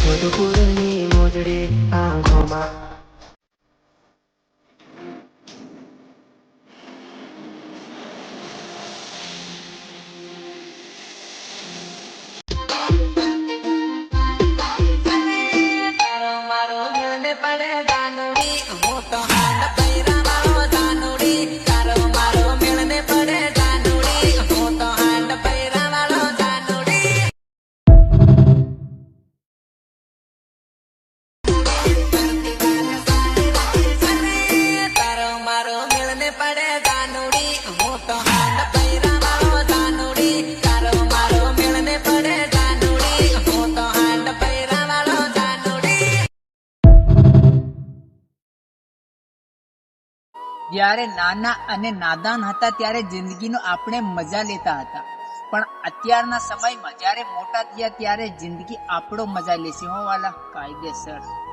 મધુપુરની મોજડી આંખોમાં જ્યારે નાના અને નાદાન હતા ત્યારે જિંદગીનો આપણે મજા લેતા હતા, પણ અત્યારના સમયમાં જ્યારે મોટા થયા ત્યારે જિંદગી આપણો મજા લેશે હો વાલા, કાયદેસર.